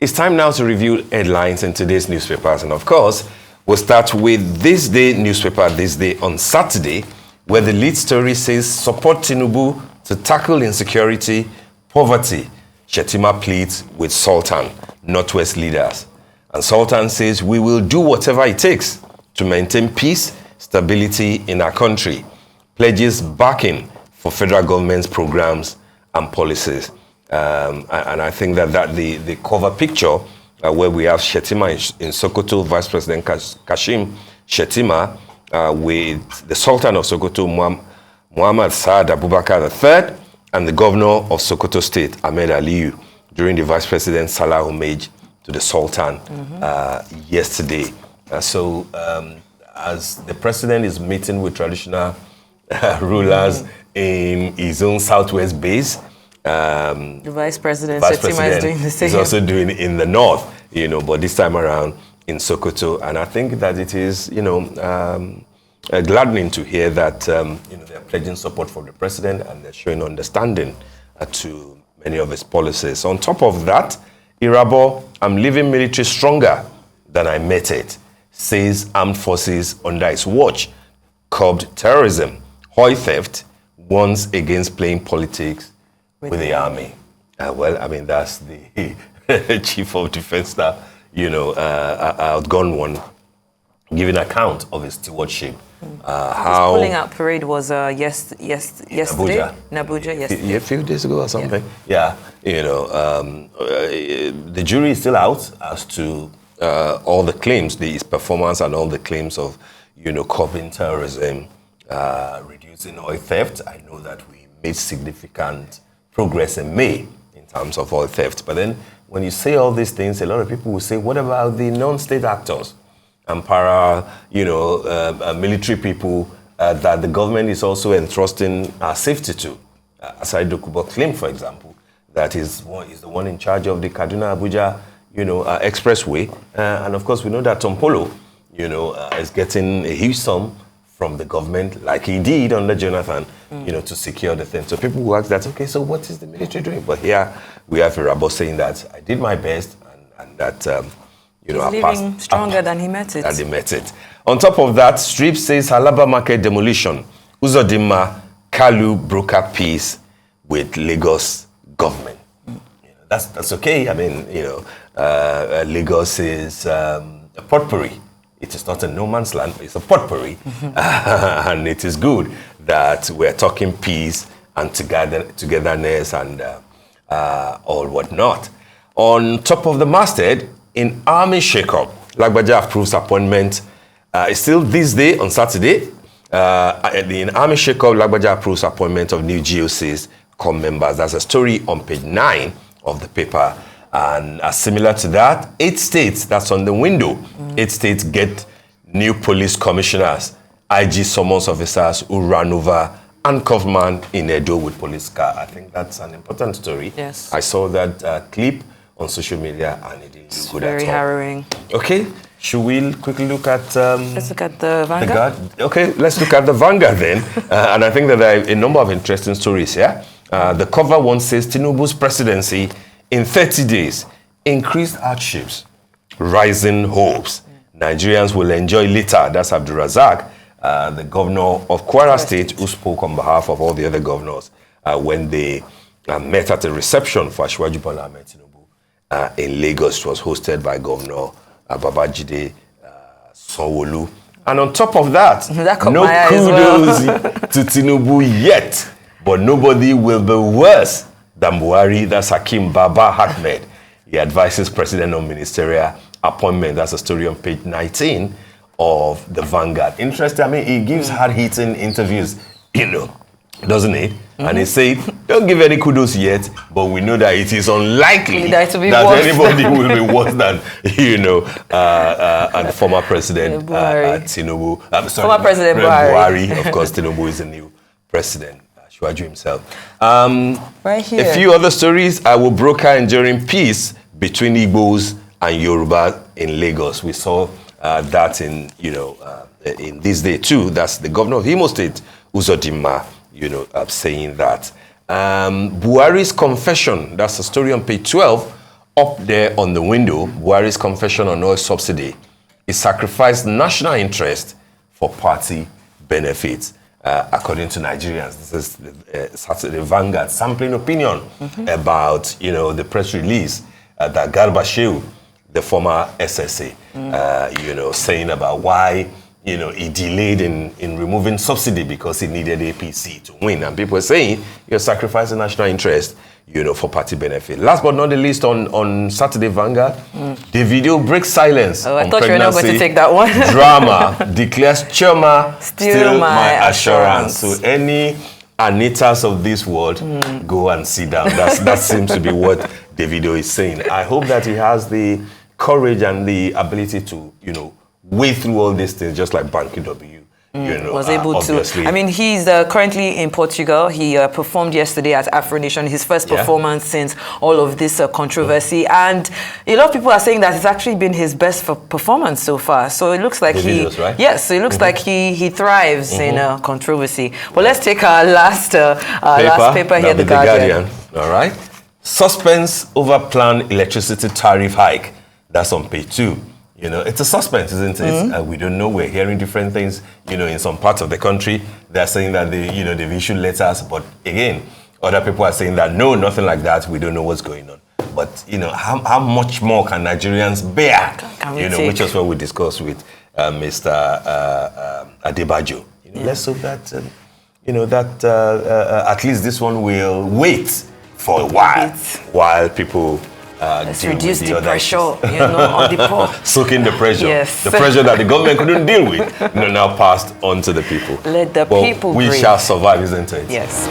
It's time now to review headlines in today's newspapers. And of course, we'll start with This Day newspaper, This Day on Saturday, where the lead story says, support Tinubu to tackle insecurity, poverty. Shettima pleads with Sultan, Northwest leaders. And Sultan says, we will do whatever it takes to maintain peace, stability in our country. Pledges backing for federal government's programs and policies. And I think that the cover picture where we have Shettima in Sokoto, Vice President Kashim Shettima, with the Sultan of Sokoto, Muhammad Saad Abubakar III, and the Governor of Sokoto State, Ahmed Aliyu, during the Vice President's Salah homage to the Sultan yesterday. So as the President is meeting with traditional rulers in his own Southwest base, the Vice President Shettima is doing the same. He's also doing it in the north, but this time around in Sokoto. And I think that it is, gladdening to hear that, they're pledging support for the president and they're showing understanding to many of his policies. On top of that, Irabo, I'm leaving military stronger than I met it, says armed forces under his watch curbed terrorism, oil theft, warns against playing politics with the army. That's the Chief of Defense Staff, outgone one, giving account of his stewardship. How pulling out parade was yesterday in Abuja yesterday. A few days ago or something. Yeah, the jury is still out as to all the claims, his performance and all the claims of, curbing terrorism, reducing oil theft. I know that we made significant progress in May in terms of oil theft. But then when you say all these things, a lot of people will say, what about the non-state actors and military people that the government is also entrusting safety to? Aside Dokubo claim, for example, that is the one in charge of the Kaduna-Abuja, expressway. And of course, we know that Tompolo, is getting a huge sum from the government, like he did under Jonathan, to secure the thing. So people will ask that, okay, so what is the military doing? But here we have Irabo saying that I did my best and that, I passed stronger than he met it. Than he met it. On top of that, Strip says Halaba market demolition. Uzodinma, Kalu broker peace with Lagos government. That's okay. Lagos is a potpourri. It is not a no man's land, it's a potpourri. And it is good that we're talking peace and togetherness and all whatnot. On top of the masthead, in army shakeup, Lagbaja approves appointment. It's still this day on Saturday. In army shakeup, Lagbaja approves appointment of new GOCs, COM members. That's a story on page 9 of the paper. And similar to that, 8 states, that's on the window, 8 states get new police commissioners, IG summons officers who ran over handcuffed man in Edo with police car. I think that's an important story. Yes. I saw that clip on social media and it didn't look good at all. Very harrowing. Okay, should we quickly look at... let's look at the Vanguard. Okay, let's look at the Vanguard then. And I think that there are a number of interesting stories here. The cover one says Tinubu's presidency in 30 days, increased hardships, rising hopes. Nigerians will enjoy later. That's Abdul Razak, the governor of Kwara State, who spoke on behalf of all the other governors when they met at a reception for Asiwaju Bola Ahmed Tinubu in Lagos. It was hosted by Governor Babajide Sanwo-Olu. And on top of that, no kudos to Tinubu yet, but nobody will be worse than Buhari. That's Hakim Baba Ahmed. He advises president on ministerial appointment. That's a story on page 19 of the Vanguard. Interesting. He gives hard-hitting interviews, doesn't he? And he said, don't give any kudos yet, but we know that it is unlikely that anybody will be worse than, and former president Tinubu. Former President Buhari. Of course, Tinubu is the new president. Asiwaju himself. Right here. A few other stories. I will broker enduring peace between Igbos and Yoruba in Lagos. We saw that in this day too. That's the governor of Imo State, Uzodinma, saying that. Buhari's confession. That's a story on page 12 up there on the window, Buhari's confession on oil subsidy. He sacrificed national interest for party benefits. According to Nigerians, this is Saturday Vanguard sampling opinion about, the press release that Garba Shehu, the former SSA, saying about why, he delayed in removing subsidy because he needed APC to win. And people are saying you're sacrificing national interest, for party benefit. Last but not the least, on Saturday Vanguard, the video breaks silence. Oh, I thought you were not going to take that one. Drama declares Choma still my assurance. So any Anitas of this world, go and sit down. That seems to be what the video is saying. I hope that he has the courage and the ability to, wade through all these things, just like Banky W. Was able obviously. to. I mean, he's currently in Portugal. He performed yesterday at Afro Nation, his first performance since all of this controversy. And a lot of people are saying that it's actually been his best performance so far. So it looks like videos, right? Yes, so it looks like he thrives in controversy. But let's take our last paper here, the Guardian. All right. Suspense over planned electricity tariff hike. That's on page 2. It's a suspense, isn't it? We don't know. We're hearing different things. In some parts of the country, they're saying that they've issued letters. But again, other people are saying that no, nothing like that. We don't know what's going on. But how much more can Nigerians bear? Which is what we discussed with Mr. Adebajo. Let's hope that at least this one will wait for a while people. Let's reduce the pressure, on the poor. Soaking the pressure. Yes. The pressure that the government couldn't deal with, now passed on to the people. Let the people breathe. We shall survive, isn't it? Yes.